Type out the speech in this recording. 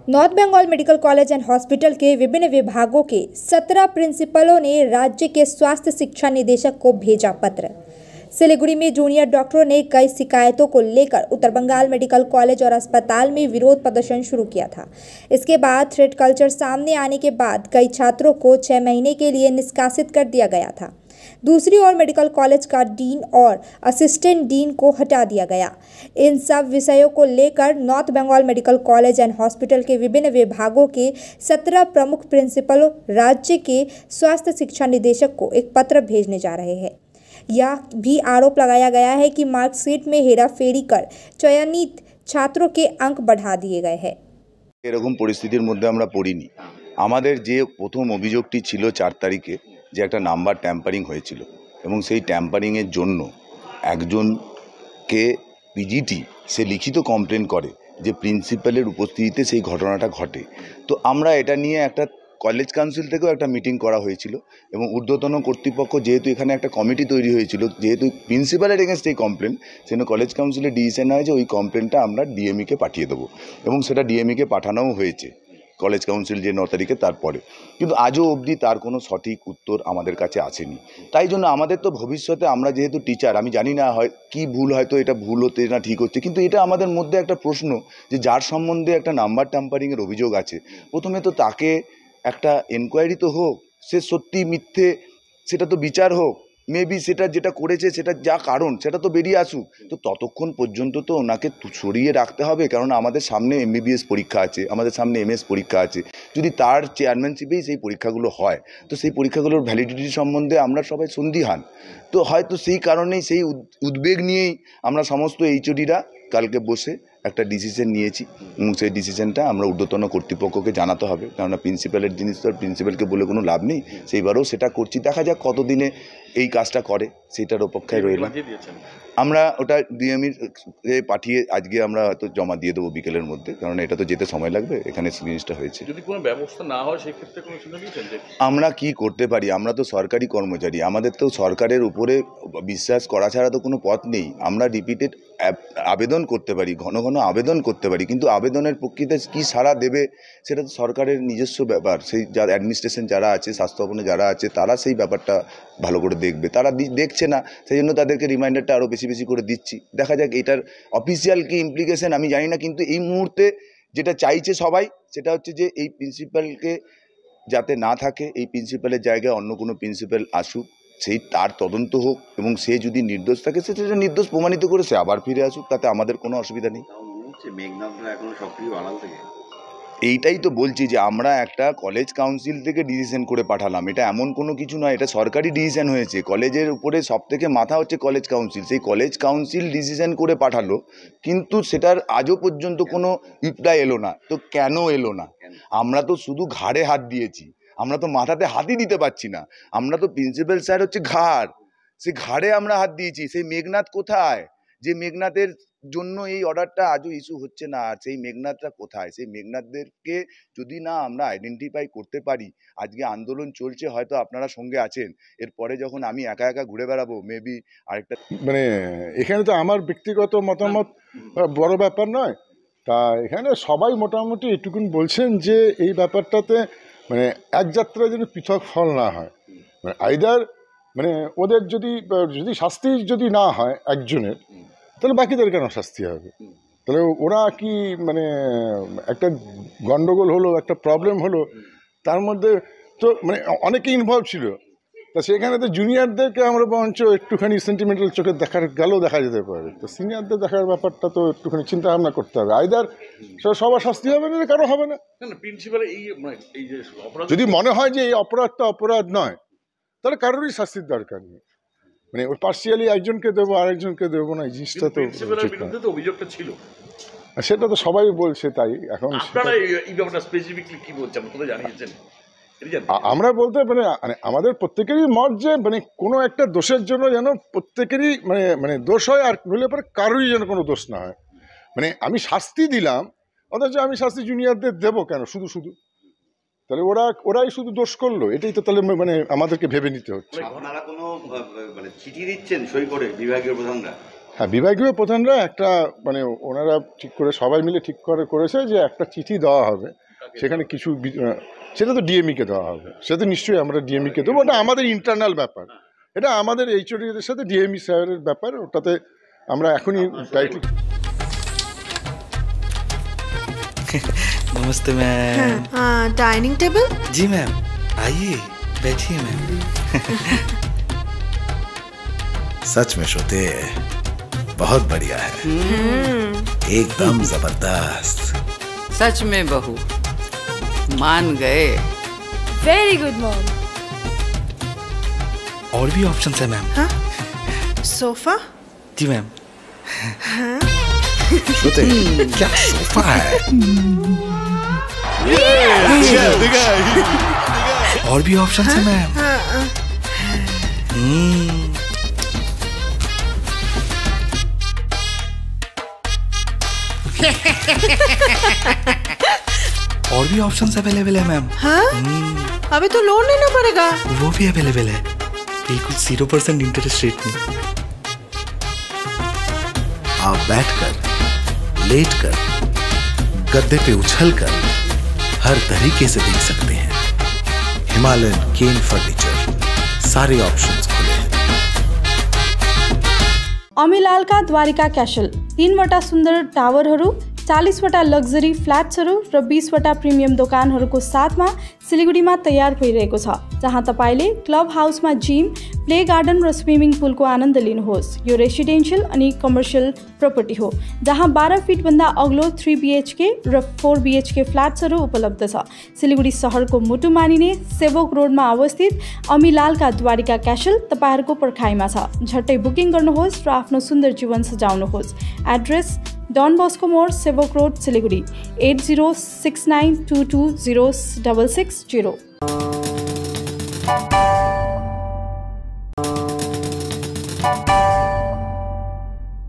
North Bengal medical college and hospital के विभिन्न विभागों के 17 प्रिंसिपलों ने राज्य के स्वास्थ्य शिक्षा निदेशक को भेजा पत्र। सिलीगुड़ी में जूनियर डॉक्टरों ने कई शिकायतों को लेकर उत्तर बंगाल मेडिकल कॉलेज और अस्पताल में विरोध प्रदर्शन शुरू किया था। इसके बाद थ्रेट कल्चर सामने आने के बाद कई छात्रों को 6 महीने के लिए निष्कासित कर दिया गया था। दूसरी ओर मेडिकल कॉलेज का डीन और असिस्टेंट डीन को हटा दिया गया। इन सब विषयों को लेकर north Bengal medical college and hospital के विभिन्न विभागों के 17 प्रमुख प्रिंसिपलों राज्य के स्वास्थ्य शिक्षा निदेशक को एक पत्र भेजने जा रहे हैं। यह भी आरोप लगाया गया है कि मार्कशीट में हेराफेरी कर चयनित छात्रों के अंक बढ़ा दिए गए हैं। এরকম পরিস্থিতির মধ্যে আমরা পড়িনি। আমাদের যে প্রথম অভিযোগটি ছিল 4 তারিখে যে একটা নাম্বার ট্যাম্পারিং হয়েছিল এবং সেই ট্যাম্পারিংয়ের জন্য একজনকে পিজিটি সে লিখিত কমপ্লেন করে যে প্রিন্সিপালের উপস্থিতিতে সেই ঘটনাটা ঘটে। তো আমরা এটা নিয়ে একটা কলেজ কাউন্সিল থেকেও একটা মিটিং করা হয়েছিল এবং ঊর্ধ্বতন কর্তৃপক্ষ যেহেতু এখানে একটা কমিটি তৈরি হয়েছিল, যেহেতু প্রিন্সিপালের এগেনস্ট এই কমপ্লেন, সেজন্য কলেজ কাউন্সিলের ডিসিশন হয় যে ওই কমপ্লেনটা আমরা ডিএমইকে পাঠিয়ে দেবো এবং সেটা ডিএমইকে পাঠানোও হয়েছে কলেজ কাউন্সিল যে 9 তারিখে তারপরে। কিন্তু আজও অবধি তার কোনো সঠিক উত্তর আমাদের কাছে আসেনি। তাই জন্য আমাদের তো ভবিষ্যতে আমরা যেহেতু টিচার, আমি জানি না হয় কি ভুল, হয়তো এটা ভুল হতে না ঠিক হচ্ছে, কিন্তু এটা আমাদের মধ্যে একটা প্রশ্ন যে যার সম্বন্ধে একটা নাম্বার ট্যাম্পারিংয়ের অভিযোগ আছে, প্রথমে তো তাকে একটা এনকোয়ারি তো হোক, সে সত্যি মিথ্যে সেটা তো বিচার হোক, মেবি সেটা যেটা করেছে সেটা যা কারণ সেটা তো বেরিয়ে আসুক। তো ততক্ষণ পর্যন্ত তো ওনাকে সরিয়ে রাখতে হবে, কারণ আমাদের সামনে এমবিবিএস পরীক্ষা আছে, আমাদের সামনে এমএস পরীক্ষা আছে। যদি তার চেয়ারম্যানশিপেই সেই পরীক্ষাগুলো হয় তো সেই পরীক্ষাগুলোর ভ্যালিডিটি সম্বন্ধে আমরা সবাই সন্দিহান। তো হয়তো সেই কারণেই, সেই উদ্বেগ নিয়েই আমরা সমস্ত এইচওডিরা কালকে বসে একটা ডিসিশন নিয়েছি এবং সেই ডিসিশনটা আমরা ঊর্ধ্বতন কর্তৃপক্ষকে জানাতে হবে, কেননা প্রিন্সিপালের জিনিস তো আর প্রিন্সিপালকে বলে কোনো লাভ নেই। সেইবারও সেটা করছি, দেখা যাক কতদিনে এই কাজটা করে, সেটার অপেক্ষায় রইলাম। আমরা ওটা ডিএমই পাঠিয়ে আজকে আমরা হয়তো জমা দিয়ে দেবো বিকেলের মধ্যে, কারণ এটা তো যেতে সময় লাগবে। এখানে জিনিসটা হয়েছে, যদি কোনো ব্যবস্থা না হয় সেক্ষেত্রে কোনো চিন্তা নিয়েছেন আমরা কি করতে পারি? আমরা তো সরকারি কর্মচারী, আমাদের তো সরকারের উপরে বিশ্বাস করা ছাড়া তো কোনো পথ নেই। আমরা রিপিটেড আবেদন করতে পারি, ঘন ঘন আবেদন করতে পারি, কিন্তু আবেদনের প্রকৃতি কী সাড়া দেবে সেটা তো সরকারের নিজস্ব ব্যাপার। সেই যারা অ্যাডমিনিস্ট্রেশন যারা আছে, স্বাস্থ্য ভবনে যারা আছে, তারা সেই ব্যাপারটা ভালো করে দেখবে। তারা দেখছে না, সেই জন্য তাদেরকে রিমাইন্ডারটা আরও বেশি বেশি করে দিচ্ছি। দেখা যাক এটার অফিসিয়াল কি ইমপ্লিকেশন আমি জানি না, কিন্তু এই মুহূর্তে যেটা চাইছে সবাই সেটা হচ্ছে যে এই প্রিন্সিপালকে যাতে না থাকে, এই প্রিন্সিপালের জায়গায় অন্য কোনো প্রিন্সিপাল আসুক, সেই তার তদন্ত হোক এবং সে যদি নির্দোষ থাকে সেটা নির্দোষ প্রমাণিত করে সে আবার ফিরে আসুক, তাতে আমাদের কোনো অসুবিধা নেই। এইটাই তো বলছি যে আমরা একটা কলেজ কাউন্সিল থেকে ডিসিশন করে পাঠালাম, এটা এমন কোনো কিছু নয়, এটা সরকারি ডিসিশন হয়েছে। কলেজের উপরে সব থেকে মাথা হচ্ছে কলেজ কাউন্সিল, সেই কলেজ কাউন্সিল ডিসিশন করে পাঠালো, কিন্তু সেটার আজও পর্যন্ত কোনো রিপ্লাই এলো না। তো কেন এলো না? আমরা তো শুধু ঘাড়ে হাত দিয়েছি, আমরা তো মাথাতে হাতই দিতে পারছি না। আমরা তো প্রিন্সিপাল স্যার হচ্ছে ঘাড়, সে ঘাড়ে আমরা হাত দিয়েছি। সেই মেঘনাথ কোথায়, যে মেঘনাথের জন্য এই অর্ডারটা আজও ইস্যু হচ্ছে না? আর সেই মেঘনাথটা কোথায়? সেই মেঘনাথদেরকে যদি না আমরা আইডেন্টিফাই করতে পারি, আজকে আন্দোলন চলছে, হয়তো আপনারা সঙ্গে আছেন, এরপরে যখন আমি একা একা ঘুরে বেড়াবো মেবি আরেকটা মানে এখানে তো আমার ব্যক্তিগত মতামত বড় ব্যাপার নয়। তা এখানে সবাই মোটামুটি এটুকুন বলছেন যে এই ব্যাপারটাতে মানে এক যাত্রায় যেন পৃথক ফল না হয়। মানে আইদার মানে ওদের যদি শাস্তি যদি না হয় একজনের, তাহলে বাকিদের কেন শাস্তি হবে? তাহলে ওরা কি মানে একটা গন্ডগোল হলো, একটা প্রবলেম হলো, তার মধ্যে তো মানে অনেকে ইনভলভ ছিল। তা সেখানে তো জুনিয়রদেরকে আমরা বরঞ্চ একটুখানি সেন্টিমেন্টাল চোখে দেখা যেতে পারে। তো সিনিয়রদের দেখার ব্যাপারটা তো একটুখানি চিন্তা ভাবনা করতে হবে। আইদার সবার শাস্তি হবে না, কারো হবে না। যদি মনে হয় যে এই অপরাধটা অপরাধ নয়, তাহলে কারোরই শাস্তির দরকার নেই। মানে ওই পার্সিয়ালি একজনকে দেবো আরেকজনকে দেবো না, এই জিনিসটা তো অভিযোগটা ছিল, সেটা তো সবাই বলছে। তাই এখন আমরা বলতে মানে আমাদের প্রত্যেকেরই মত যে মানে কোনো একটা দোষের জন্য যেন প্রত্যেকেরই মানে দোষ হয়, আর নইলে পরে কারোরই যেন কোনো দোষ না হয়। মানে আমি শাস্তি দিলাম, অথচ আমি শাস্তি জুনিয়রদের দেবো কেন শুধু শুধু? তাহলে ওরাই শুধু দোষ করলো, এটাই তো তাহলে মানে আমাদেরকে ভেবে নিতে হচ্ছে। আপনারা কোনো চিঠি দিচ্ছেন সই করে বিভাগীয় প্রধানরা? হ্যাঁ, বিভাগীয় প্রধানরা একটা মানে ওনারা ঠিক করে সবাই মিলে ঠিক করেছে যে একটা চিঠি দেওয়া হবে, সেখানে কিছু সেটা তো ডিএমইকে দেওয়া হবে, সেটা নিশ্চয়ই আমরা ডিএমইকে দেবো, ওটা আমাদের ইন্টারনাল ব্যাপার, এটা আমাদের এইচওডিদের সাথে ডিএমই স্যারের ব্যাপার, ওটাতে আমরা এখনই টাইটল। नमस्ते मैम। हाँ, डाइनिंग टेबल। जी मैम, आइए बैठिए मैम। सच में श्रुति बहुत बढ़िया है, एकदम जबरदस्त। सच में बहू मान गए। Very good mom. और भी ऑप्शन है मैम। हाँ? सोफा। जी मैम। हाँ? श्रुति क्या सोफा है। और भी ऑप्शन है मैम। और भी ऑप्शंस अवेलेबल है मैम। हाँ? अभी तो लोन लेना पड़ेगा। वो भी अवेलेबल है, बिल्कुल 0% इंटरेस्ट रेट में। आप बैठकर, लेटकर, गद्दे पे उछलकर हर तरीके से देख सकते हैं। हिमालयन केन फर्नीचर, सारे ऑप्शंस खुले हैं। अमिलालका द्वारिका क्यासल 3वटा सुन्दर टावरहरू, 40वटा लग्जरी फ्ल्याट्सहरू र 20वटा प्रिमियम दोकानहरूको साथमा सिलिगुडीमा तयार भइरहेको छ, जहाँ तपाईले क्लब हाउसमा जिम, प्ले गार्डन र स्विमिङ पुलको आनन्द लिनुहोस्। यो रेसिडेन्शियल अनि कमर्सियल प्रपर्टी हो, जहाँ 12 फिटभन्दा अग्लो 3 BHK र 4 BHK फ्ल्याट्सहरू उपलब्ध छ। सिलिगुडी सहरको मुटु मानिने सेवोक रोडमा अवस्थित अमिलालका द्वारिका क्यासल तपाईहरूको पर्खाइमा छ। झट्टै बुकिङ गर्नुहोस् र आफ्नो सुन्दर जीवन सजाउनुहोस्। एड्रेस डन बस्को मोड, सेवोक रोड, सिलिगुडी 8069220660।